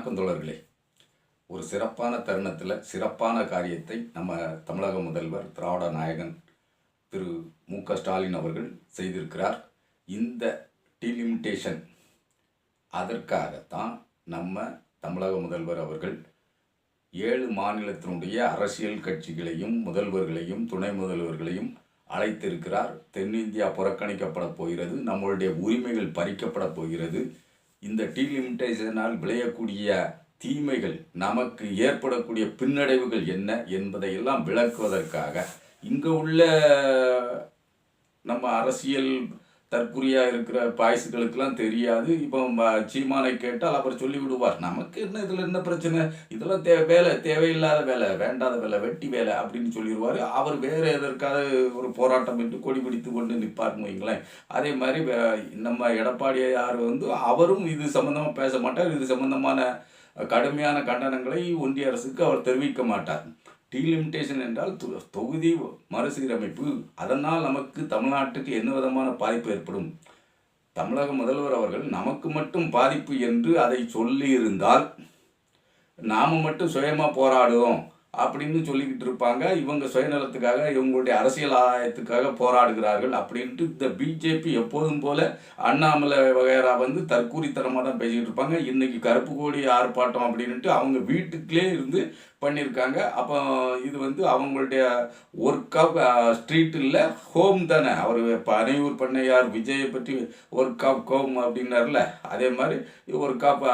வணக்கம் தோழர்களே. ஒரு சிறப்பான தருணத்தில் சிறப்பான காரியத்தை நம்ம தமிழக முதல்வர் திராவிட நாயகன் திரு மு.க.ஸ்டாலின் அவர்கள் செய்திருக்கிறார். இந்த டீலிமிட்டேஷன் அதற்காகத்தான் நம்ம தமிழக முதல்வர் அவர்கள் 7 மாநிலத்தினுடைய அரசியல் கட்சிகளையும் முதல்வர்களையும் துணை முதல்வர்களையும் அழைத்திருக்கிறார். தென்னிந்தியா புறக்கணிக்கப்பட போகிறது, நம்மளுடைய உரிமைகள் பறிக்கப்பட போகிறது. இந்த டீலிமிட்டேஷனால் விளையக்கூடிய தீமைகள், நமக்கு ஏற்படக்கூடிய பின்னடைவுகள் என்ன என்பதையெல்லாம் விளக்குவதற்காக இங்கே உள்ள நம்ம அரசியல் தற்குறியாக இருக்கிற பாய்ஸுகளுக்கெல்லாம் தெரியாது. இப்போ சீமானை கேட்டால் அவர் சொல்லி விடுவார், நமக்கு என்ன இதில் என்ன பிரச்சனை, இதெல்லாம் வேலை தேவையில்லாத வேலை, வேண்டாத வேலை, வெட்டி வேலை அப்படின்னு சொல்லிடுவார். அவர் வேறு எதற்காக ஒரு போராட்டம் என்று கொடி பிடித்து கொண்டு நிற்பார்னு வைங்களேன். அதே மாதிரி நம்ம எடப்பாடியார் அவரும் இது சம்மந்தமாக பேச மாட்டார். இது சம்மந்தமான கடுமையான கண்டனங்களை ஒன்றிய அரசுக்கு அவர் தெரிவிக்க மாட்டார். டீலிமிட்டேஷன் என்றால் தொகுதி மறுசீரமைப்பு. அதனால் நமக்கு தமிழ்நாட்டுக்கு என்ன விதமான பாதிப்பு ஏற்படும்? தமிழக முதல்வர் அவர்கள் நமக்கு மட்டும் பாதிப்பு என்று அதை சொல்லியிருந்தால் நாம் மட்டும் சுயமாக போராடுவோம் அப்படின்னு சொல்லிக்கிட்டு இருப்பாங்க. இவங்க சுயநலத்துக்காக, இவங்களுடைய அரசியல் ஆதாயத்துக்காக போராடுகிறார்கள் அப்படின்ட்டு இந்த பிஜேபி எப்போதும் போல அண்ணாமலை வகைரா தற்கூரித்தனமாக தான் பேசிக்கிட்டு இருப்பாங்க. இன்றைக்கி கருப்பு கோடி ஆர்ப்பாட்டம் அப்படின்ட்டு அவங்க வீட்டுக்குள்ளே இருந்து பண்ணியிருக்காங்க. அப்போ இது அவங்களுடைய ஒர்க் ஆஃப் ஸ்ட்ரீட் இல்லை, ஹோம் தானே. அவர் இப்போ அனையூர் பண்ணையார் விஜயை பற்றி ஒர்க் ஆஃப் ஹோம் அப்படின்னார்ல, அதே மாதிரி ஒர்க் ஆஃப்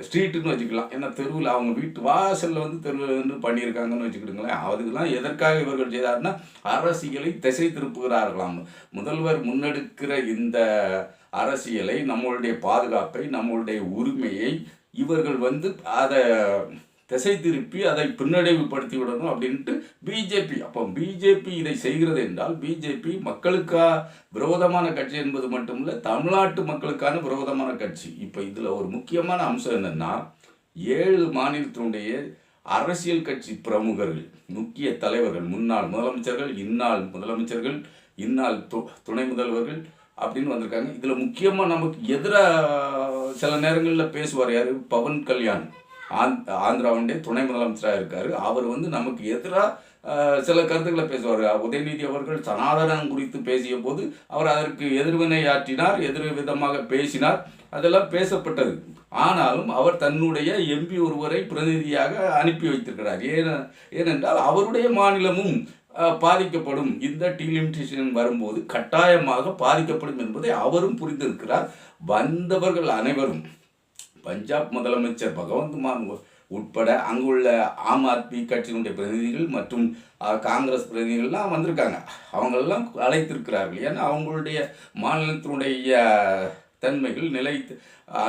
ஸ்ட்ரீட்டுன்னு வச்சுக்கலாம். ஏன்னா தெருவில் அவங்க வீட்டு வாசலில் தெருவில் பண்ணியிருக்காங்கன்னு வச்சுக்கிட்டுங்களேன். அதுக்கெல்லாம் எதற்காக இவர்கள் செய்தார்னா அரசியலை திசை திருப்புகிறார்களாம். முதல்வர் முன்னெடுக்கிற இந்த அரசியலை, நம்மளுடைய பாதுகாப்பை, நம்மளுடைய உரிமையை இவர்கள் அதை திசை திருப்பி அதை பின்னடைவுபடுத்தி விடணும் அப்படின்ட்டு பிஜேபி. அப்போ பிஜேபி இதை செய்கிறது என்றால் பிஜேபி மக்களுக்கா விரோதமான கட்சி என்பது மட்டுமில்லை, தமிழ்நாட்டு மக்களுக்கான விரோதமான கட்சி. இப்போ இதில் ஒரு முக்கியமான அம்சம் என்னென்னா, 7 மாநிலத்தினுடைய அரசியல் கட்சி பிரமுகர்கள், முக்கிய தலைவர்கள், முன்னாள் முதலமைச்சர்கள், இந்நாள் முதலமைச்சர்கள், இந்நாள் துணை முதல்வர்கள் அப்படின்னு வந்திருக்காங்க. இதில் முக்கியமாக நமக்கு எதிராக சில நேரங்களில் பேசுவார் யார்? பவன் கல்யாண், ஆந்திராவுடைய துணை முதலமைச்சராக இருக்கார். அவர் நமக்கு எதிராக சில கருத்துக்களை பேசுவார். உதயநிதி அவர்கள் சனாதனம் குறித்து பேசிய போது அவர் அதற்கு எதிர்வினை ஆற்றினார், எதிர் விதமாக பேசினார். அதெல்லாம் பேசப்பட்டது. ஆனாலும் அவர் தன்னுடைய எம்பி ஒருவரை பிரதிநிதியாக அனுப்பி வைத்திருக்கிறார். ஏனென்றால் அவருடைய மாநிலமும் பாதிக்கப்படும், இந்த டீலிமிட்டேஷன் வரும்போது கட்டாயமாக பாதிக்கப்படும் என்பதை அவரும் புரிந்திருக்கிறார். வந்தவர்கள் அனைவரும் பஞ்சாப் முதலமைச்சர் பகவந்த் மான் உட்பட அங்குள்ள ஆம் ஆத்மி கட்சியினுடைய பிரதிநிதிகள் மற்றும் காங்கிரஸ் பிரதிநிதிகள்லாம் வந்திருக்காங்க. அவங்களெல்லாம் அழைத்திருக்கிறார்கள். ஏன்னா அவங்களுடைய மாநிலத்தினுடைய தன்மைகள் நிலை,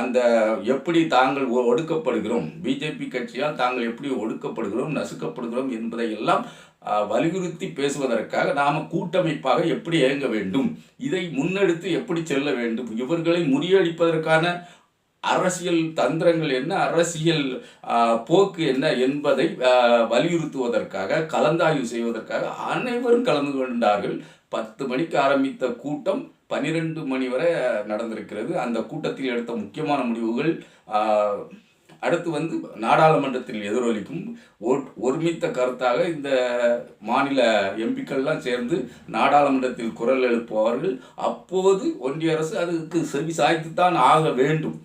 அந்த எப்படி தாங்கள் ஒடுக்கப்படுகிறோம், பிஜேபி கட்சியால் தாங்கள் எப்படி ஒடுக்கப்படுகிறோம், நசுக்கப்படுகிறோம் என்பதை எல்லாம் வலியுறுத்தி பேசுவதற்காக நாம் கூட்டமைப்பாக எப்படி இயங்க வேண்டும், இதை முன்னெடுத்து எப்படி செல்ல வேண்டும், இவர்களை முறியடிப்பதற்கான அரசியல் தந்திரங்கள் என்ன, அரசியல் போக்கு என்ன என்பதை வலியுறுத்துவதற்காக, கலந்தாய்வு செய்வதற்காக அனைவரும் கலந்து கொண்டார்கள். 10 மணிக்கு ஆரம்பித்த கூட்டம் 12 மணி வரை நடந்திருக்கிறது. அந்த கூட்டத்தில் எடுத்த முக்கியமான முடிவுகள் அடுத்து நாடாளுமன்றத்தில் எதிரொலிக்கும். ஒருமித்த கருத்தாக இந்த மாநில எம்பிக்கள்லாம் சேர்ந்து நாடாளுமன்றத்தில் குரல் எழுப்புவார்கள். அப்போது ஒன்றிய அரசு அதுக்கு செவி சாய்த்துத்தான் ஆக வேண்டும்.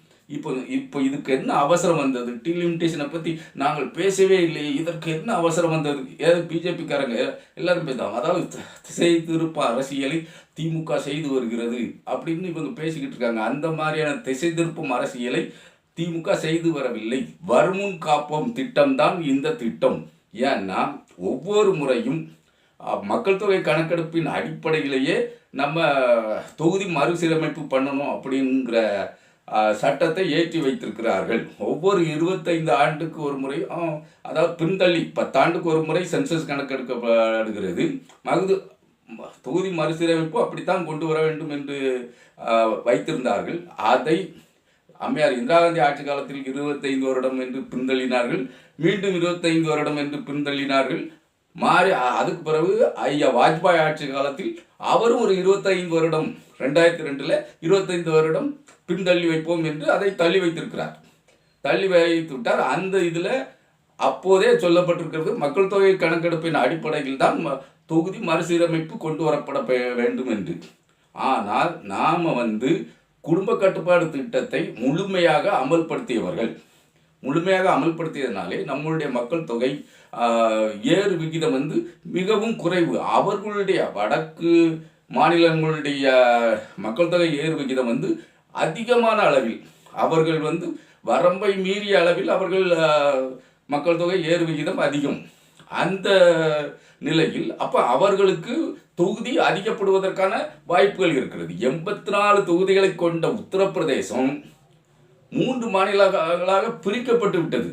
இப்போ இதுக்கு என்ன அவசரம் வந்தது? டீலிமிட்டேஷனை பற்றி நாங்கள் பேசவே இல்லையே, இதற்கு என்ன அவசரம் வந்தது? ஏதாவது பிஜேபிக்காரங்க எல்லாரும் பேசுவாங்க, அதாவது திசை திருப்ப அரசியலை திமுக செய்து வருகிறது அப்படின்னு இவங்க பேசிக்கிட்டு இருக்காங்க. அந்த மாதிரியான திசை திருப்பும் அரசியலை திமுக செய்து வரவில்லை. வருமுன் காப்போம் திட்டம்தான் இந்த திட்டம். ஏன்னா ஒவ்வொரு முறையும் மக்கள் தொகை கணக்கெடுப்பின் அடிப்படையிலேயே நம்ம தொகுதி மறுசீரமைப்பு பண்ணணும் அப்படிங்கிற சட்டத்தை ஏற்றி வைத்திருக்கிறார்கள். ஒவ்வொரு 25 ஆண்டுக்கு ஒரு முறை, அதாவது பின்தள்ளி 10 ஆண்டுக்கு ஒரு முறை சென்சஸ் கணக்கெடுக்கப்படுகிறது. தொகுதி மறுசீரமைப்பு அப்படித்தான் கொண்டு வர வேண்டும் என்று வைத்திருந்தார்கள். அதை அம்மையார் இந்திரா காந்தி ஆட்சி காலத்தில் 25 வருடம் என்று பின்தள்ளினார்கள், மீண்டும் 25 வருடம் என்று பின்தள்ளினார்கள். மாறி அதுக்கு பிறகு ஐயா வாஜ்பாய் ஆட்சி காலத்தில் அவரும் ஒரு 25 வருடம் 2002 25 வருடம் பின்தள்ளி வைப்போம் என்று அதை தள்ளி வைத்திருக்கிறார். தள்ளி வைத்து விட்டார். அந்த இதில் அப்போதே சொல்லப்பட்டிருக்கிறது, மக்கள் தொகை கணக்கெடுப்பின் அடிப்படையில் தான் தொகுதி மறுசீரமைப்பு கொண்டு வரப்பட வேண்டும் என்று. ஆனால் நாம் குடும்ப கட்டுப்பாடு திட்டத்தை முழுமையாக அமல்படுத்தியதனாலே நம்மளுடைய மக்கள் தொகை ஏறு விகிதம் மிகவும் குறைவு. அவர்களுடைய வடக்கு மாநிலங்களுடைய மக்கள் தொகை ஏறு விகிதம் அதிகமான அளவில், அவர்கள் வரம்பை மீறிய அளவில் அவர்கள் மக்கள் தொகை ஏறு விகிதம் அதிகம். அந்த நிலையில் அப்போ அவர்களுக்கு தொகுதி அதிகப்படுவதற்கான வாய்ப்புகள் இருக்கிறது. 84 தொகுதிகளை கொண்ட உத்தரப்பிரதேசம் 3 மாநிலங்களாக பிரிக்கப்பட்டு விட்டது.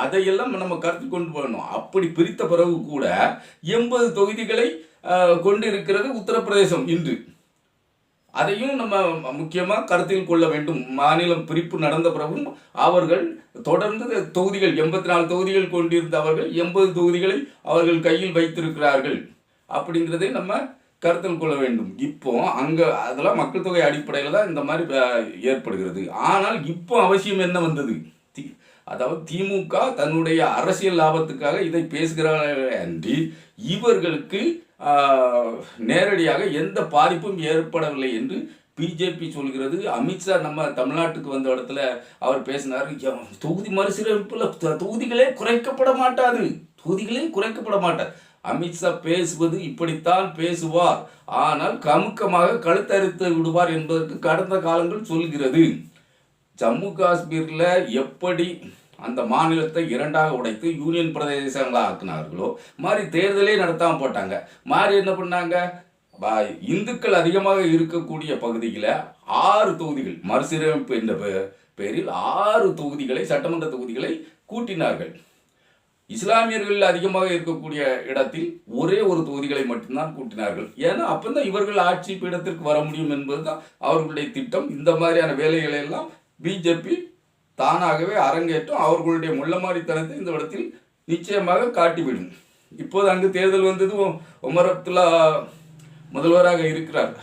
அதையெல்லாம் நம்ம கருத்தில் கொண்டு போகணும். அப்படி பிரித்த பிறகு கூட 80 தொகுதிகளை கொண்டு இருக்கிறது உத்தரப்பிரதேசம் இன்று. அதையும் நம்ம முக்கியமாக கருத்தில் கொள்ள வேண்டும். மாநிலம் பிரிப்பு நடந்த பிறகும் அவர்கள் தொடர்ந்து தொகுதிகள் 84 தொகுதிகள் கொண்டிருந்த அவர்கள் 80 தொகுதிகளை அவர்கள் கையில் வைத்திருக்கிறார்கள் அப்படிங்கிறதை நம்ம கருத்தில் கொள்ள வேண்டும். இப்போ அங்கே அதெல்லாம் மக்கள் தொகை அடிப்படையில் தான் இந்த மாதிரி ஏற்படுகிறது. ஆனால் இப்போ அவசியம் என்ன வந்தது? அதாவது திமுக தன்னுடைய அரசியல் லாபத்துக்காக இதை பேசுகிறார்கள் அன்றி இவர்களுக்கு நேரடியாக எந்த பாதிப்பும் ஏற்படவில்லை என்று பிஜேபி சொல்கிறது. அமித்ஷா நம்ம தமிழ்நாட்டுக்கு வந்த இடத்துல அவர் பேசினார், தொகுதி மறுசீரமைப்பில் தொகுதிகளே குறைக்கப்பட மாட்டாது. அமித்ஷா பேசுவது இப்படித்தான் பேசுவார், ஆனால் கமுக்கமாக கழுத்தறுத்து விடுவார் என்பதற்கு கடந்த காலங்கள் சொல்கிறது. ஜம்மு காஷ்மீரில் எப்படி அந்த மாநிலத்தை 2ஆக உடைத்து யூனியன் பிரதேசங்களாக ஆக்கினார்களோ மாதிரி தேர்தலே நடத்தாமல் போட்டாங்க. மாதிரி என்ன பண்ணாங்க, இந்துக்கள் அதிகமாக இருக்கக்கூடிய பகுதியில் 6 தொகுதிகள் மறுசீரமைப்பு என்ற பேரில் 6 தொகுதிகளை, சட்டமன்ற தொகுதிகளை கூட்டினார்கள். இஸ்லாமியர்கள் அதிகமாக இருக்கக்கூடிய இடத்தில் ஒரே ஒரு தொகுதிகளை மட்டும்தான் கூட்டினார்கள். ஏன்னா அப்போதான் இவர்கள் ஆட்சி பீடத்திற்கு வர முடியும் என்பதுதான் அவர்களுடைய திட்டம். இந்த மாதிரியான வேலைகளை எல்லாம் பிஜேபி தானாகவே அரங்கேற்றும். அவர்களுடைய முள்ளமாரித்தனத்தை இந்த இடத்தில் நிச்சயமாக காட்டிவிடும். இப்போது அங்கு தேர்தல் வந்தது, உமர் அப்துல்லா முதல்வராக இருக்கிறார்,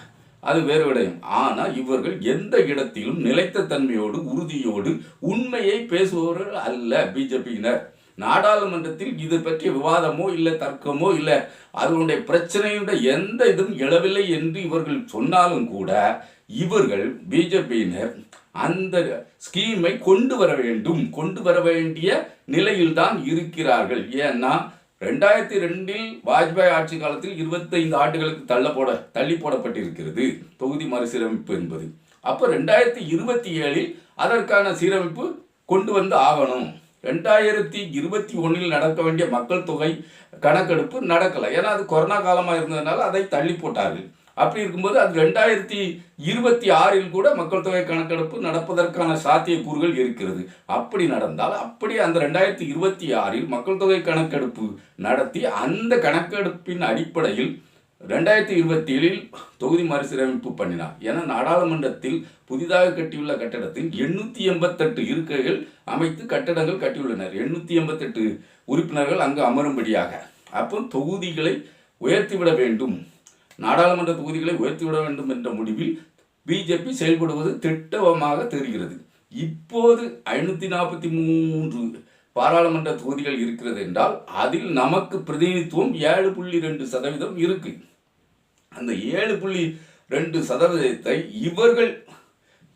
அது வேறு விடயம். ஆனால் இவர்கள் எந்த இடத்திலும் நிலைத்த தன்மையோடு உறுதியோடு உண்மையை பேசுபவர்கள் அல்ல பிஜேபியினர். நாடாளுமன்றத்தில் இது பற்றிய விவாதமோ இல்லை தர்க்கமோ இல்லை, அதனுடைய பிரச்சனையுடைய எந்த இதுவும் எழவில்லை என்று இவர்கள் சொன்னாலும் கூட இவர்கள் பிஜேபியினர் அந்த ஸ்கீமை கொண்டு வர வேண்டிய நிலையில்தான் இருக்கிறார்கள். ஏன்னா 2002 வாஜ்பாய் ஆட்சி காலத்தில் 25 ஆண்டுகளுக்கு தள்ளி போடப்பட்டிருக்கிறது தொகுதி மறுசீரமைப்பு என்பது. அப்போ 2027 அதற்கான சீரமைப்பு கொண்டு வந்து ஆகணும். 2021 நடக்க வேண்டிய மக்கள் தொகை கணக்கெடுப்பு நடக்கலை. ஏன்னா அது கொரோனா காலமாக இருந்ததுனால அதை தள்ளி போட்டார்கள். அப்படி இருக்கும்போது அது 2026 கூட மக்கள் தொகை கணக்கெடுப்பு நடப்பதற்கான சாத்தியக்கூறுகள் இருக்கிறது. அப்படி நடந்தால் அப்படி அந்த 2026 மக்கள் தொகை கணக்கெடுப்பு நடத்தி அந்த கணக்கெடுப்பின் அடிப்படையில் 2027 தொகுதி மறுசீரமைப்பு பண்ணினார். ஏன்னா நாடாளுமன்றத்தில் புதிதாக கட்டியுள்ள கட்டடத்தில் 888 இருக்கைகள் அமைத்து கட்டடங்கள் கட்டியுள்ளனர். 888 உறுப்பினர்கள் அங்கு அமரும்படியாக. அப்போ தொகுதிகளை உயர்த்திவிட வேண்டும், நாடாளுமன்ற தொகுதிகளை உயர்த்திவிட வேண்டும் என்ற முடிவில் பிஜேபி செயல்படுவது திட்டமாக தெரிகிறது. இப்போது 543 பாராளுமன்ற தொகுதிகள் இருக்கிறது என்றால் அதில் நமக்கு பிரதிநிதித்துவம் 7.2% இருக்கு. அந்த 7.2% இவர்கள்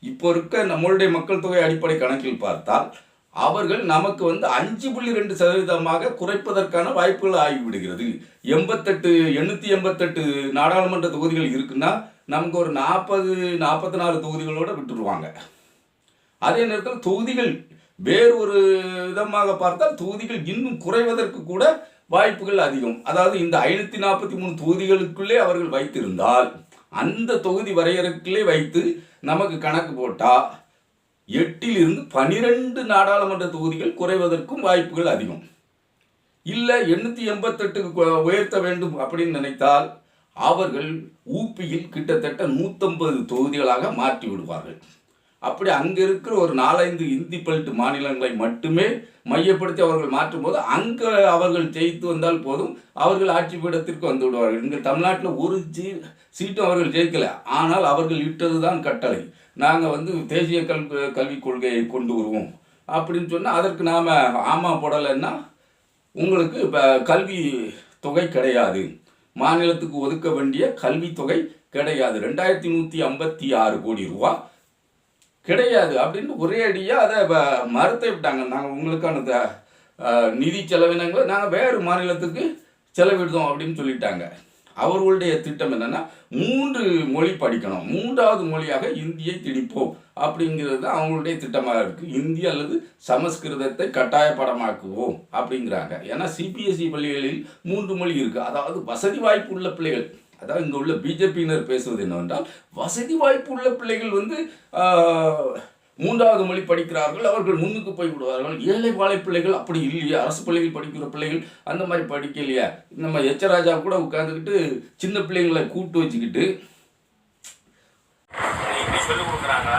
இப்போ இருக்க நம்மளுடைய மக்கள் தொகை அடிப்படை கணக்கில் பார்த்தால் அவர்கள் நமக்கு 5.2% குறைப்பதற்கான வாய்ப்புகள் ஆகிவிடுகிறது. 888 நாடாளுமன்ற தொகுதிகள் இருக்குன்னா நமக்கு ஒரு 44 தொகுதிகளோட விட்டுருவாங்க. அதே நேரத்தில் தொகுதிகள் வேறு ஒரு விதமாக பார்த்தால் தொகுதிகள் இன்னும் குறைவதற்கு கூட வாய்ப்புகள் அதிகம். அதாவது இந்த 543 தொகுதிகளுக்குள்ளே அவர்கள் வைத்திருந்தால் அந்த தொகுதி வரையறைக்குள்ளே வைத்து நமக்கு கணக்கு போட்டால் 8 12 நாடாளுமன்ற தொகுதிகள் குறைவதற்கும் வாய்ப்புகள் அதிகம். இல்லை 888 உயர்த்த வேண்டும் அப்படின்னு நினைத்தால் அவர்கள் ஊபியில் கிட்டத்தட்ட 150 தொகுதிகளாக மாற்றி விடுவார்கள். அப்படி அங்கே இருக்கிற ஒரு 4-5 இந்தி பெல்ட் மாநிலங்களை மட்டுமே மையப்படுத்தி அவர்கள் மாற்றும் போது அங்கே அவர்கள் ஜெயித்து வந்தால் போதும், அவர்கள் ஆட்சி பீடத்திற்கு வந்து விடுவார்கள். இங்கே தமிழ்நாட்டில் ஒரு சீட்டும் அவர்கள் ஜெயிக்கலை. ஆனால் அவர்கள் இட்டது தான் கட்டளை. நாங்கள் வந்து தேசிய கல்விக் கொள்கையை கொண்டு வருவோம் அப்படின்னு சொன்னால் அதற்கு நாம் ஆமாம் போடலைன்னா உங்களுக்கு இப்போ கல்வி தொகை கிடையாது, மாநிலத்துக்கு ஒதுக்க வேண்டிய கல்வித்தொகை கிடையாது, 2156 கோடி ரூபா கிடையாது அப்படின்னு ஒரே அடியாக அதை மறுத்து விட்டாங்க. நாங்கள் உங்களுக்கான நிதி செலவினங்களை நாங்கள் வேறு மாநிலத்துக்கு செலவிடுதோம் அப்படின்னு சொல்லிட்டாங்க. அவர்களுடைய திட்டம் என்னென்னா 3 மொழி படிக்கணும், 3வது மொழியாக இந்தியை திணிப்போம் அப்படிங்கிறது தான் அவங்களுடைய திட்டமாக இருக்குது. இந்தி அல்லது சமஸ்கிருதத்தை கட்டாய பாடமாக்குவோம் அப்படிங்கிறாங்க. ஏன்னா சிபிஎஸ்இ பள்ளிகளில் 3 மொழி இருக்குது. அதாவது வசதி வாய்ப்பு உள்ள பிள்ளைகள், அதாவது இங்கே உள்ள பிஜேபியினர் பேசுவது என்னவென்றால் வசதி வாய்ப்பு உள்ள பிள்ளைகள் வந்து 3வது மொழி படிக்கிறார்கள், அவர்கள் முன்னுக்கு போய் விடுவார்கள். ஏழை வாழை பிள்ளைகள் அப்படி இல்லையா, அரசு பள்ளிகள் படிக்கிற பிள்ளைகள் அந்த மாதிரி படிக்கலையா. நம்ம எச்சராஜா கூட உட்காந்துக்கிட்டு சின்ன பிள்ளைங்களை கூப்பிட்டு வச்சுக்கிட்டு சொல்லிக் கொடுக்குறாங்க.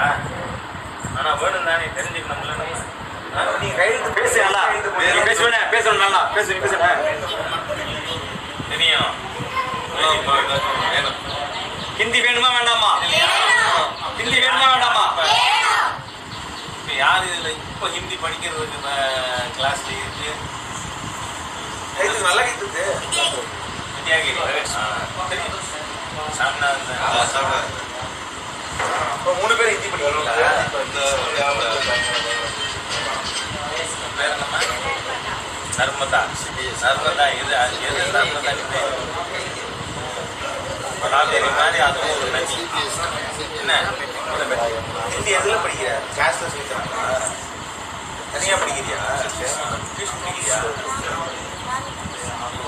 ஆனால் வேணும் தானே தெரிஞ்சுக்கணும்ல. நீ கையெழுத்து பேசுறா பேசணும் தெரியும். ஹிந்தி வேணுமா வேண்டாமா? ஹிந்தி வேணுமா வேண்டாமா? யார் இதில் இப்போ ஹிந்தி படிக்கிறதுக்கு கிளாஸ்ல இருக்கு? நல்லா இருக்குது. வித்யாகிரி இப்போ 3 பேர் ஹிந்தி படிக்கிறீங்களா? பேர் என்னம்மா? நர்மதா. நர்மதா இது எது நர்மதா? காவேரி மாதிரி அதுவும் ஒரு நதி. என்ன ஹிந்தி எதில் படிக்கிற? கிளாஸில் சொல்லிக்கிறாங்க. தனியாக படிக்கிறியா? டியூஷன் படிக்கிறியா?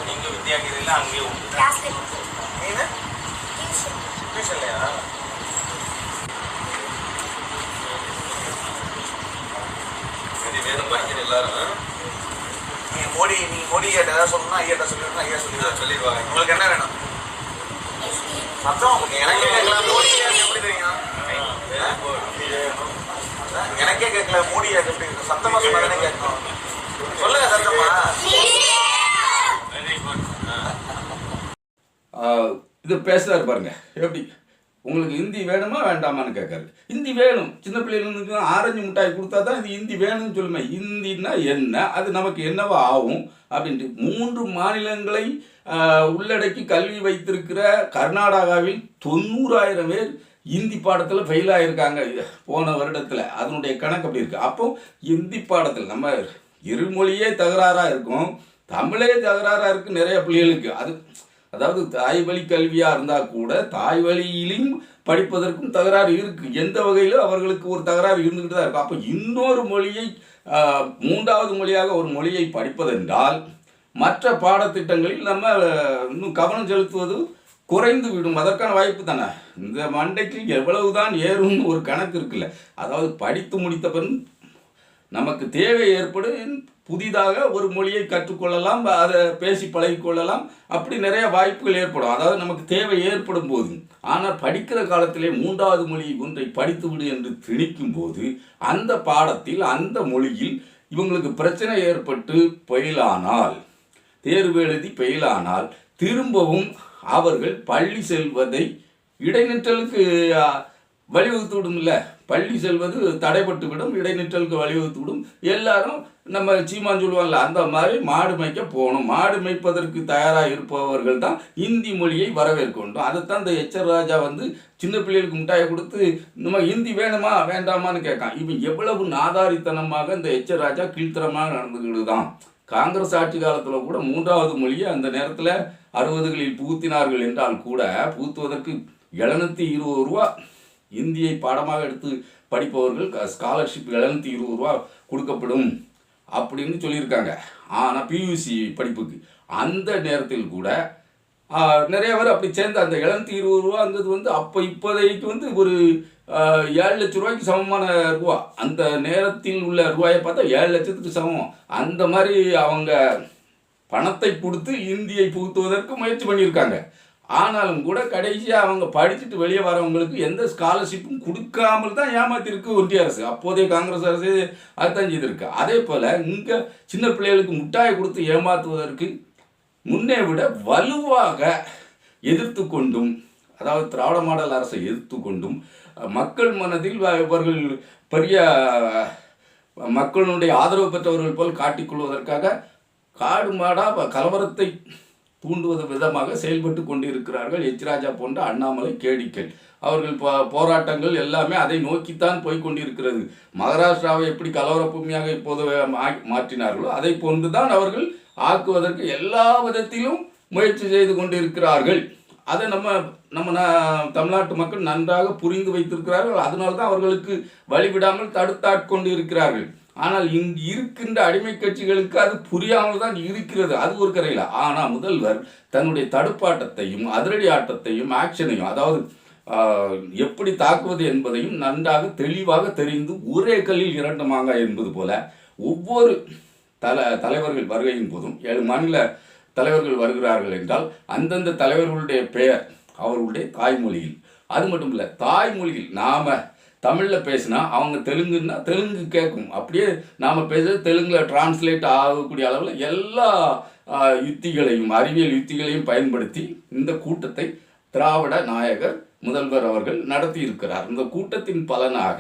நீங்கள் வித்யாகிரியில் அங்கேயே உண்டு. நீ டியூஷன்லையா? சரி, வேணும் படிக்கிற எல்லாரும். நீங்கள் மோடி கிட்ட ஏதாவது சொல்லணும்னா ஐயாட்ட சொல்லிடுனா ஐயா சொல்லிடுவாங்க. உங்களுக்கு என்ன வேணும்? சத்தம் எனக்கே கேட்கல. மோடி எப்படி தெரியும்? எனக்கே கேட்கல. மோடி எப்படி சத்தமா சொன்னாதானே கேட்கணும். சொல்லுங்க சத்தமா. இது பேசுறாரு பாருங்க எப்படி. உங்களுக்கு ஹிந்தி வேணுமா வேண்டாமான்னு கேட்காரு. ஹிந்தி வேணும். சின்ன பிள்ளைகளுக்கு ஆரஞ்சு மிட்டாய் கொடுத்தா தான் இது ஹிந்தி வேணும்னு சொல்லுமே. ஹிந்தின்னா என்ன, அது நமக்கு என்னவா ஆகும் அப்படின்ட்டு 3 மாநிலங்களை உள்ளடக்கி கல்வி வைத்திருக்கிற கர்நாடகாவில் 90,000 பேர் ஹிந்தி பாடத்தில் ஃபெயில் ஆகியிருக்காங்க போன வருடத்தில். அதனுடைய கணக்கு அப்படி இருக்குது. அப்போ ஹிந்தி பாடத்தில் நம்ம இருமொழியே தகராறாக இருக்கும், தமிழே தகராறாக இருக்குது நிறைய பிள்ளைகளுக்கு. அதாவது தாய் வழி கல்வியாக இருந்தால் கூட தாய் வழியிலும் படிப்பதற்கும் தகராறு இருக்குது. எந்த வகையிலும் அவர்களுக்கு ஒரு தகராறு இருந்துக்கிட்டு தான் இருக்கும். அப்போ இன்னொரு மொழியை 3வது மொழியாக ஒரு மொழியை படிப்பதென்றால் மற்ற பாடத்திட்டங்களில் நம்ம இன்னும் கவனம் செலுத்துவது குறைந்து விடும். அதற்கான வாய்ப்பு தானே. இந்த மண்டைக்கு எவ்வளவுதான் ஏறும்னு ஒரு கணக்கு இருக்குல்ல. அதாவது படித்து முடித்த பின் நமக்கு தேவை ஏற்படும் புதிதாக ஒரு மொழியை கற்றுக்கொள்ளலாம், அதை பேசி பழகிக்கொள்ளலாம், அப்படி நிறைய வாய்ப்புகள் ஏற்படும். அதாவது நமக்கு தேவை ஏற்படும் போது. ஆனால் படிக்கிற காலத்திலே 3வது மொழி ஒன்றை படித்து விடு என்று திணிக்கும் போது அந்த பாடத்தில் அந்த மொழியில் இவங்களுக்கு பிரச்சனை ஏற்பட்டு பெயிலானால், தேர்வு எழுதி பெயிலானால் திரும்பவும் அவர்கள் பள்ளி செல்வதை இடைநிற்றலுக்கு வழிவகுத்து விடும். இல்லை, பள்ளி செல்வது தடைப்பட்டு விடும், இடைநிற்றலுக்கு வழிவகுத்து விடும். எல்லாரும் நம்ம சீமான் சொல்லுவாங்கல்ல, அந்த மாதிரி மாடு மேய்க்க போகணும். மாடு மேய்ப்பதற்கு தயாராக இருப்பவர்கள் தான் இந்தி மொழியை வரவேற்க வேண்டும். அதைத்தான் இந்த எச்சர் ராஜா வந்து சின்ன பிள்ளைகளுக்கு மிட்டாயை கொடுத்து நம்ம ஹிந்தி வேணுமா வேண்டாமான்னு கேட்கான். இவன் எவ்வளவு நாதாரித்தனமாக இந்த எச்சர் ராஜா கீழ்த்தரமாக நடந்துக்கிட்டு தான். காங்கிரஸ் ஆட்சி காலத்தில் கூட 3வது மொழியை அந்த நேரத்தில் 60களில் புகுத்தினார்கள் என்றால் கூட புகுத்துவதற்கு 720 ரூபா இந்தியை பாடமாக எடுத்து படிப்பவர்கள் ஸ்காலர்ஷிப் 720 ரூபா கொடுக்கப்படும் அப்படின்னு சொல்லியிருக்காங்க. ஆனால் பியூசி படிப்புக்கு அந்த நேரத்தில் கூட நிறைய பேர் அப்படி சேர்ந்து அந்த 720 ரூபாங்கிறது வந்து அப்போ இப்போதைக்கு வந்து ஒரு 7 லட்ச ரூபாய்க்கு சமமான ரூபா. அந்த நேரத்தில் உள்ள ரூபாயை பார்த்தா 7 லட்சத்துக்கு சமம். அந்த மாதிரி அவங்க பணத்தை கொடுத்து இந்தியை புகுத்துவதற்கு முயற்சி பண்ணியிருக்காங்க. ஆனாலும் கூட கடைசியாக அவங்க படிச்சுட்டு வெளியே வரவங்களுக்கு எந்த ஸ்காலர்ஷிப்பும் கொடுக்காமல் தான் ஏமாத்திருக்கு ஒன்றிய அரசு. அப்போதைய காங்கிரஸ் அரசு அதுதான் செய்திருக்கு. அதே போல் இங்கே சின்ன பிள்ளைகளுக்கு மிட்டாய் கொடுத்து ஏமாற்றுவதற்கு முன்னே விட வலுவாக எதிர்த்து கொண்டும், அதாவது திராவிட மாடல் அரசை எதிர்த்து கொண்டும் மக்கள் மனதில் இவர்கள் பெரிய மக்களுடைய ஆதரவு பெற்றவர்கள் போல் காட்டிக்கொள்வதற்காக காடு மாடாக கலவரத்தை தூண்டுவது விதமாக செயல்பட்டு கொண்டிருக்கிறார்கள் ராஜா போன்ற அண்ணாமலை கேடிக்கள். அவர்கள் போராட்டங்கள் எல்லாமே அதை நோக்கித்தான் போய் கொண்டிருக்கிறது. மகாராஷ்டிராவை எப்படி கலவர பூமியாக இப்போது மாற்றினார்களோ அதை போன்றுதான் அவர்கள் ஆக்குவதற்கு எல்லா விதத்திலும் முயற்சி செய்து கொண்டிருக்கிறார்கள். அதை நம்ம தமிழ்நாட்டு மக்கள் நன்றாக புரிந்து வைத்திருக்கிறார்கள். அதனால்தான் அவர்களுக்கு வழிவிடாமல் தடுத்தாட்கொண்டு இருக்கிறார்கள். ஆனால் இங்கு இருக்கின்ற அடிமை கட்சிகளுக்கு அது புரியாமல் தான் இருக்கிறது. அது ஒரு கரையில். ஆனால் முதல்வர் தன்னுடைய தடுப்பாட்டத்தையும் அதிரடி ஆட்டத்தையும் ஆக்ஷனையும், அதாவது எப்படி தாக்குவது என்பதையும் நன்றாக தெளிவாக தெரிந்து ஒரே கல்லில் 2 மாங்காய் என்பது போல ஒவ்வொரு தலைவர்கள் வருகையின் போதும் 7 மாநில தலைவர்கள் வருகிறார்கள் என்றால் அந்தந்த தலைவர்களுடைய பெயர் அவர்களுடைய தாய்மொழியில், அது மட்டும் இல்லை தாய்மொழியில் நாம் தமிழில் பேசினா அவங்க தெலுங்குன்னா தெலுங்கு கேட்கும். அப்படியே நாம் பேசுகிறது தெலுங்கில் டிரான்ஸ்லேட் ஆகக்கூடிய அளவில் எல்லா யுத்திகளையும் அறிவியல் யுத்திகளையும் பயன்படுத்தி இந்த கூட்டத்தை திராவிட நாயகர் முதல்வர் அவர்கள் நடத்தி இருக்கிறார். இந்த கூட்டத்தின் பலனாக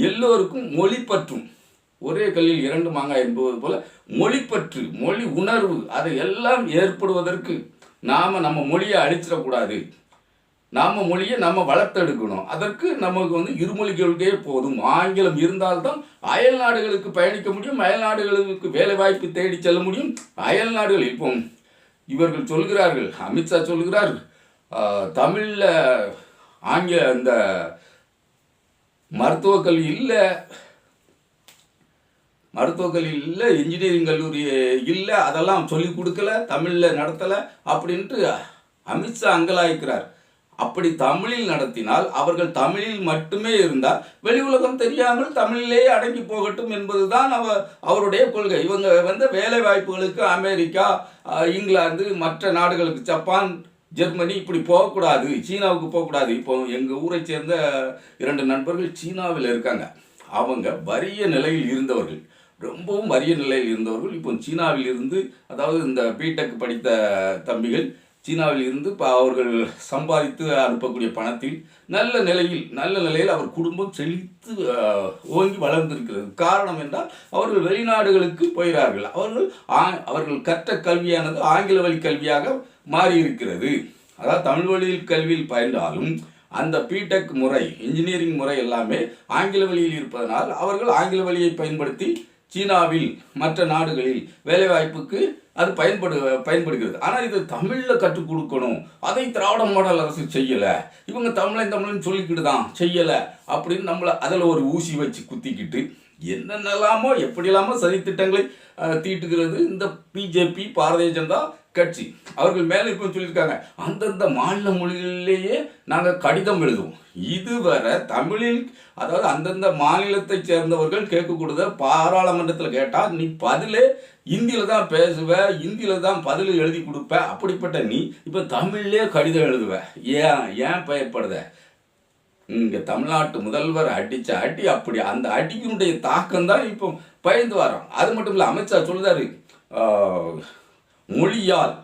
எல்லோருக்கும் மொழி பற்றும், ஒரே கல்லில் 2 மாங்காய் என்பது போல மொழிப்பற்று, மொழி உணர்வு, அதை எல்லாம் ஏற்படுவதற்கு நம்ம மொழியை அழிச்சிடக்கூடாது. நம்ம மொழியை நம்ம வளர்த்தெடுக்கணும். அதற்கு நமக்கு இருமொழி கொள்கையே போதும். ஆங்கிலம் இருந்தால்தான் அயல் நாடுகளுக்கு பயணிக்க முடியும், அயல் நாடுகளுக்கு வேலை வாய்ப்பு தேடி செல்ல முடியும். அயல் நாடுகள் இப்போ இவர்கள் சொல்கிறார்கள், அமித்ஷா சொல்கிறார், தமிழில் இந்த மருத்துவக் கல்வி இல்லை, இன்ஜினியரிங் கல்லூரி இல்லை, அதெல்லாம் சொல்லி கொடுக்கல, தமிழில் நடத்தலை அப்படின்ட்டு அமித்ஷா அங்கலாய்க்கிறார். அப்படி தமிழில் நடத்தினால் அவர்கள் தமிழில் மட்டுமே இருந்தால் வெளி உலகம் தெரியாமல் தமிழிலேயே அடங்கி போகட்டும் என்பதுதான் அவருடைய கொள்கை. இவங்க வேலை வாய்ப்புகளுக்கு அமெரிக்கா, இங்கிலாந்து, மற்ற நாடுகளுக்கு ஜப்பான், ஜெர்மனி இப்படி போகக்கூடாது, சீனாவுக்கு போகக்கூடாது. இப்போ எங்கள் ஊரை சேர்ந்த 2 நண்பர்கள் சீனாவில் இருக்காங்க. அவங்க வறிய நிலையில் இருந்தவர்கள், ரொம்பவும் வறிய நிலையில் இருந்தவர்கள். இப்போ சீனாவில் இருந்து, அதாவது இந்த பிடெக் படித்த தம்பிகள் சீனாவில் இருந்து இப்போ அவர்கள் சம்பாதித்து அனுப்பக்கூடிய பணத்தில் நல்ல நிலையில் அவர் குடும்பம் செழித்து ஓங்கி வளர்ந்திருக்கிறது. காரணம் என்றால் அவர்கள் வெளிநாடுகளுக்கு போகிறார்கள். அவர்கள் கற்ற கல்வியானது ஆங்கில வழி கல்வியாக மாறி இருக்கிறது. அதாவது தமிழ் வழியில் கல்வியில் பயின்றாலும் அந்த பிடெக் முறை, இன்ஜினியரிங் முறை எல்லாமே ஆங்கில வழியில் இருப்பதனால் அவர்கள் ஆங்கில வழியை பயன்படுத்தி சீனாவில் மற்ற நாடுகளில் வேலைவாய்ப்புக்கு அது பயன்படுகிறது. ஆனால் இது தமிழில் கற்றுக் கொடுக்கணும், அதை திராவிட மாடல் அரசு செய்யலை, இவங்க தமிழ்னு சொல்லிக்கிட்டு தான் செய்யலை அப்படின்னு நம்மளை அதில் ஒரு ஊசி வச்சு குத்திக்கிட்டு என்னென்னலாமோ எப்படியெல்லாமோ சதித்திட்டங்களை தீட்டுகிறது இந்த பிஜேபி, பாரதிய ஜனதா கட்சி. அவர்கள் மேலே இப்போ சொல்லியிருக்காங்க, அந்தந்த மாநில மொழிகளிலேயே நாங்கள் கடிதம் எழுதுவோம். இதுவரை தமிழில், அதாவது அந்தந்த மாநிலத்தை சேர்ந்தவர்கள் கேட்கக்கூடாத பாராளுமன்றத்தில் கேட்டால் நீ பதிலே இந்தியில் தான் பேசுவ, இந்தியில் தான் பதில் எழுதி கொடுப்ப. அப்படிப்பட்ட நீ இப்போ தமிழ்லேயே கடிதம் எழுதுவ. ஏன் பயப்படுத? இங்கே தமிழ்நாட்டு முதல்வர் அடித்த அடி அப்படி, அந்த அடியினுடைய தாக்கம் தான் இப்போ பயந்து வரோம். அது மட்டும் இல்லை, அமித்ஷா சொல்லுதாரு, மொழியால்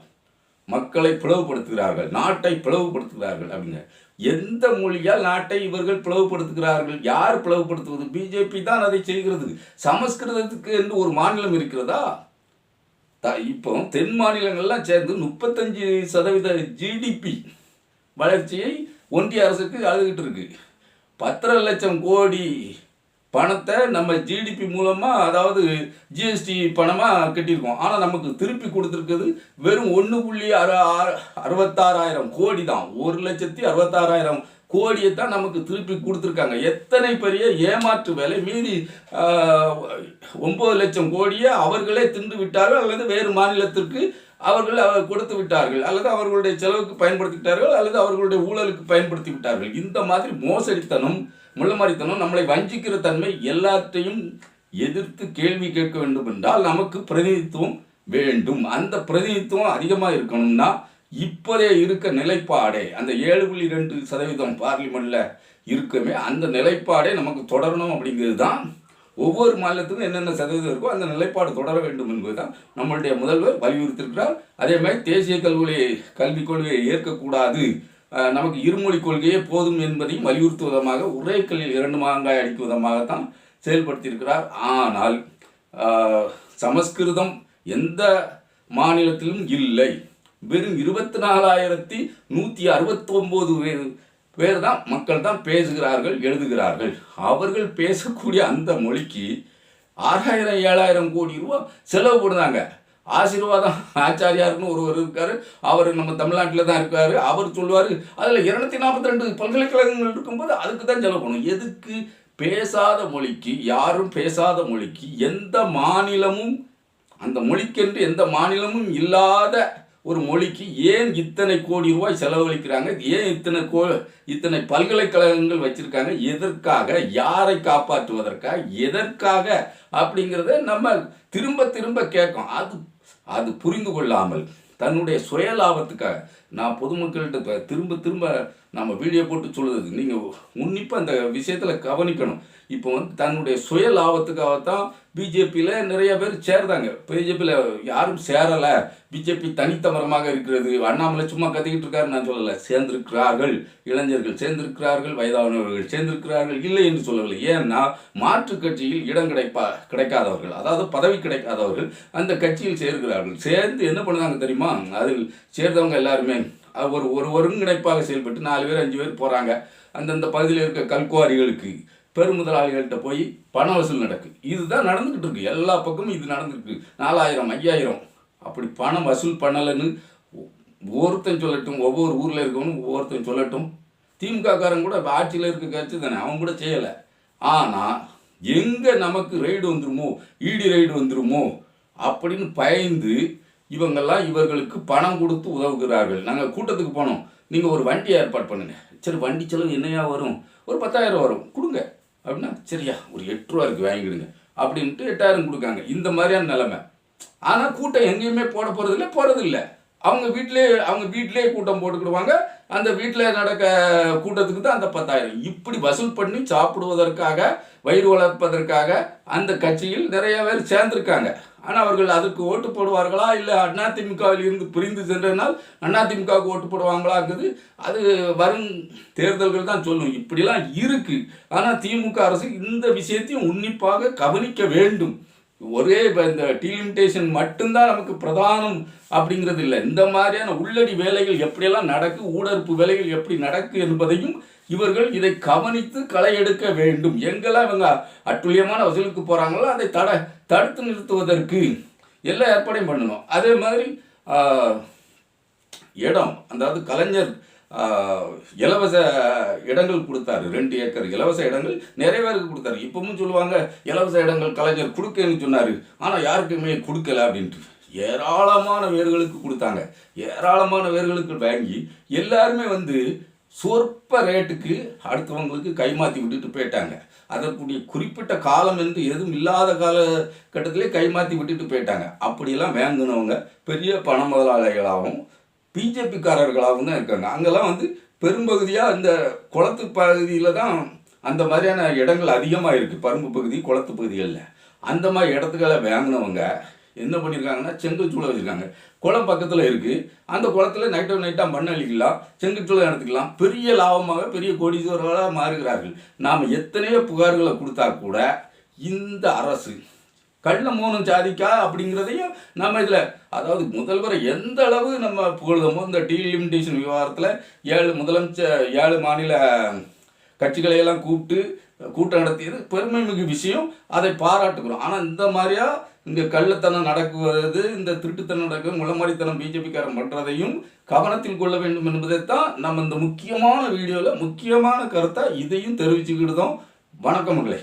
மக்களை பிளவுபடுத்துகிறார்கள், நாட்டை பிளவுபடுத்துகிறார்கள் அப்படிங்க. எந்த மொழியால் நாட்டை இவர்கள் பிளவுபடுத்துகிறார்கள்? யார் பிளவுபடுத்துவது? பிஜேபி தான் அதை செய்கிறது. சமஸ்கிருதத்துக்கு என்று ஒரு மாநிலம் இருக்கிறதா? இப்போ தென் மாநிலங்கள்லாம் சேர்ந்து 35% ஜிடிபி வளர்ச்சியை ஒன்றிய அரசுக்கு அழுதுகிட்டு இருக்கு. 10 லட்சம் கோடி பணத்தை நம்ம ஜிடிபி மூலமாக, அதாவது ஜிஎஸ்டி பணமாக கட்டியிருக்கோம். ஆனால் நமக்கு திருப்பி கொடுத்துருக்குது வெறும் 1.66 கோடி தான். 1,66,000 கோடியை தான் நமக்கு திருப்பி கொடுத்துருக்காங்க. எத்தனை பெரிய ஏமாற்று வேலை! மீதி 9 லட்சம் கோடியை அவர்களே தின்று விட்டார்கள், அல்லது வேறு மாநிலத்திற்கு அவர்கள் கொடுத்து விட்டார்கள், அல்லது அவர்களுடைய செலவுக்கு பயன்படுத்தி விட்டார்கள், அல்லது அவர்களுடைய ஊழலுக்கு பயன்படுத்தி விட்டார்கள். இந்த மாதிரி மோசடித்தனம், முள்ளமாரித்தனம், நம்மளை வஞ்சிக்கிற தன்மை எல்லாத்தையும் எதிர்த்து கேள்வி கேட்க வேண்டும் என்றால் நமக்கு பிரதிநிதித்துவம் வேண்டும். அந்த பிரதிநிதித்துவம் அதிகமாக இருக்கணும்னா இப்போதே இருக்க நிலைப்பாடே, அந்த 7.2% பார்லிமெண்ட்டில் இருக்குமே, அந்த நிலைப்பாடே நமக்கு தொடரணும். அப்படிங்கிறது தான் ஒவ்வொரு மாநிலத்துக்கும் என்னென்ன சதவீதம் இருக்கோ அந்த நிலைப்பாடு தொடர வேண்டும் என்பது தான் நம்மளுடைய முதல்வர் வலியுறுத்தியிருக்கிறார். அதே மாதிரி தேசிய கல்விக் கொள்கையை ஏற்கக்கூடாது, நமக்கு இருமொழி கொள்கையே போதும் என்பதையும் வலியுறுத்தும் விதமாக ஒரே கல்லில் 2 மாங்காய் அடிக்கும் விதமாகத்தான் செயல்படுத்தியிருக்கிறார். ஆனால் சமஸ்கிருதம் எந்த மாநிலத்திலும் இல்லை. வெறும் 24,169 பேர் தான் மக்கள் தான் பேசுகிறார்கள், எழுதுகிறார்கள். அவர்கள் பேசக்கூடிய அந்த மொழிக்கு 6,000 7,000 கோடி ரூபா செலவு போடுறாங்க. ஆசீர்வாதம் ஆச்சாரியாருன்னு ஒருவர் இருக்கார், அவர் நம்ம தமிழ்நாட்டில் தான் இருக்கார். அவர் சொல்லுவார், அதில் 242 பல்கலைக்கழகங்கள் இருக்கும்போது அதுக்கு தான் செலவு பண்ணணும். எதுக்கு? பேசாத மொழிக்கு, யாரும் பேசாத மொழிக்கு எந்த மாநிலமும், அந்த மொழிக்கென்று எந்த மாநிலமும் இல்லாத ஒரு மொழிக்கு ஏன் இத்தனை கோடி ரூபாய் செலவழிக்கிறாங்க? ஏன் இத்தனை பல்கலைக்கழகங்கள் வச்சிருக்காங்க? எதற்காக? யாரை காப்பாற்றுவதற்காக? எதற்காக? அப்படிங்கிறத நம்ம திரும்ப திரும்ப கேட்கும். அது புரிந்து கொள்ளாமல் தன்னுடைய சுய லாபத்துக்காக நான் பொதுமக்கள்கிட்ட திரும்ப திரும்ப நம்ம வீடியோ போட்டு சொல்லுறது, நீங்கள் உன்னிப்பாக அந்த விஷயத்தில் கவனிக்கணும். இப்போ தன்னுடைய சுய லாபத்துக்காகத்தான் பிஜேபியில் நிறைய பேர் சேர்ந்தாங்க. பிஜேபியில் யாரும் சேரலை, பிஜேபி தனித்தமரமாக இருக்கிறது, அண்ணாமலை சும்மா கத்திக்கிட்டு இருக்காரு நான் சொல்லலை. சேர்ந்திருக்கிறார்கள், இளைஞர்கள் சேர்ந்திருக்கிறார்கள், வயதானவர்கள் சேர்ந்திருக்கிறார்கள், இல்லை என்று சொல்லவில்லை. ஏன்னா மாற்று கட்சியில் இடம் கிடைக்காதவர்கள், அதாவது பதவி கிடைக்காதவர்கள் அந்த கட்சியில் சேர்கிறார்கள். சேர்ந்து என்ன பண்ணுறாங்க தெரியுமா? அதில் சேர்ந்தவங்க எல்லாருமே ஒரு ஒருங்கிணைப்பாக செயல்பட்டு 4 பேர் 5 பேர் போகிறாங்க. அந்தந்த பகுதியில் இருக்க கல்குவாரிகளுக்கு பெருமுதலாளிகள்கிட்ட போய் பண வசூல் நடக்கு. இதுதான் நடந்துக்கிட்டு இருக்கு. எல்லா பக்கமும் இது நடந்துருக்கு. 4,000 5,000 அப்படி பணம் வசூல் பண்ணலைன்னு ஒவ்வொருத்தன் சொல்லட்டும், ஒவ்வொரு ஊரில் இருக்கவனும் ஒவ்வொருத்தன் சொல்லட்டும். திமுககாரன் கூட ஆட்சியில் இருக்க கட்சி தானே, அவங்க கூட செய்யலை. ஆனால் எங்கே நமக்கு ரைடு வந்துருமோ, இடி ரைடு வந்துருமோ அப்படின்னு பயந்து இவர்களுக்கு பணம் கொடுத்து உதவுகிறார்கள். நாங்கள் கூட்டத்துக்கு போனோம், நீங்கள் ஒரு வண்டி ஏற்பாடு பண்ணுங்க. சரி, வண்டி செலவு என்னையா வரும்? ஒரு 10,000 வரும், கொடுங்க அப்படின்னா, சரியா ஒரு 8 ரூபா இருக்குது வாங்கிடுங்க அப்படின்ட்டு 8,000 கொடுக்காங்க. இந்த மாதிரியான நிலைமை. ஆனால் கூட்டம் எங்கேயுமே போகிறதில்ல. அவங்க வீட்டிலே கூட்டம் போட்டுக்கிடுவாங்க. அந்த வீட்டில் நடக்க கூட்டத்துக்கு தான் அந்த 10,000. இப்படி வசூல் பண்ணி சாப்பிடுவதற்காக, வயிறு வளர்ப்பதற்காக அந்த கட்சியில் நிறைய பேர் சேர்ந்திருக்காங்க. ஆனால் அவர்கள் அதற்கு ஓட்டு போடுவார்களா, இல்லை அதிமுகவில் இருந்து பிரிந்து சென்றனால் அதிமுகவுக்கு ஓட்டு போடுவாங்களாக்குது அது வரும் தேர்தல்கள் தான் சொல்லும். இப்படிலாம் இருக்கு. ஆனால் திமுக அரசு இந்த விஷயத்தையும் உன்னிப்பாக கவனிக்க வேண்டும். ஒரே இந்த டீலிமிட்டேஷன் மட்டும்தான் நமக்கு பிரதானம் அப்படிங்கிறது இல்லை. இந்த மாதிரியான உள்ளடி வேலைகள் எப்படியெல்லாம் நடக்கு, ஊடறுப்பு வேலைகள் எப்படி நடக்கு என்பதையும் இவர்கள் இதை கவனித்து களை எடுக்க வேண்டும். எங்கெல்லாம் இவங்க அட்டுழியமான வசூலுக்கு போகிறாங்களோ அதை தடுத்து நிறுத்துவதற்கு எல்லா ஏற்பாடையும் பண்ணணும். அதே மாதிரி இடம், அதாவது கலைஞர் இலவச இடங்கள் கொடுத்தாரு. 2 ஏக்கர் இலவச இடங்கள் நிறைய பேருக்கு கொடுத்தாரு. இப்பவும் சொல்லுவாங்க இலவச இடங்கள் கலைஞர் கொடுக்கன்னு சொன்னார், ஆனால் யாருக்குமே கொடுக்கல அப்படின்ட்டு. ஏராளமான பேர்களுக்கு கொடுத்தாங்க. ஏராளமான பேர்களுக்கு வாங்கி எல்லாருமே சொற்ப ரேட்டுக்கு அடுத்தவங்களுக்கு கைமாற்றி விட்டுட்டு போயிட்டாங்க. அதற்குரிய குறிப்பிட்ட காலம் என்று எதுவும் இல்லாத காலகட்டத்திலே கைமாற்றி விட்டுட்டு போயிட்டாங்க. அப்படியெல்லாம் வாங்கினவங்க பெரிய பண முதலாளிகளாகவும் பிஜேபிக்காரர்களாகவும் தான் இருக்காங்க. அங்கெல்லாம் பெரும்பகுதியாக இந்த குளத்து பகுதியில் தான் அந்த மாதிரியான இடங்கள் அதிகமாக இருக்குது. பரும்பு பகுதி, குளத்து பகுதிகளில் அந்த மாதிரி இடத்துக்களை வாங்கினவங்க என்ன பண்ணியிருக்காங்கன்னா செங்கற்சூளை வச்சுருக்காங்க. குளம் பக்கத்தில் இருக்குது. அந்த குளத்தில் நைட்டாக மண் அழிக்கலாம், செங்கற்சூளை எடுத்துக்கலாம். பெரிய லாபமாக பெரிய கோடீஸ்வரர்களாக மாறுகிறார்கள். நாம் எத்தனையோ புகார்களை கொடுத்தா கூட இந்த அரசு கள்ள மௌனம் சாதிக்கா அப்படிங்கிறதையும் நம்ம இதில், அதாவது முதல்வரை எந்த அளவு நம்ம புகழ்தமோ இந்த டீலிமிட்டேஷன் விவகாரத்தில் 7 மாநில கட்சிகளையெல்லாம் கூப்பிட்டு கூட்டம் நடத்தியது பெருமை மிகு விஷயம், அதை பாராட்டுகிறோம். ஆனால் இந்த மாதிரியா இங்கே கள்ளத்தனம் நடக்குவது, இந்த திருட்டுத்தனம் நடக்குது, முளமாரித்தனம் பிஜேபிக்காரன் பண்ணுறதையும் கவனத்தில் கொள்ள வேண்டும் என்பதைத்தான் நம்ம இந்த முக்கியமான வீடியோவில் முக்கியமான கருத்தை இதையும் தெரிவிச்சுக்கிட்டு தான். வணக்கம் மகளே.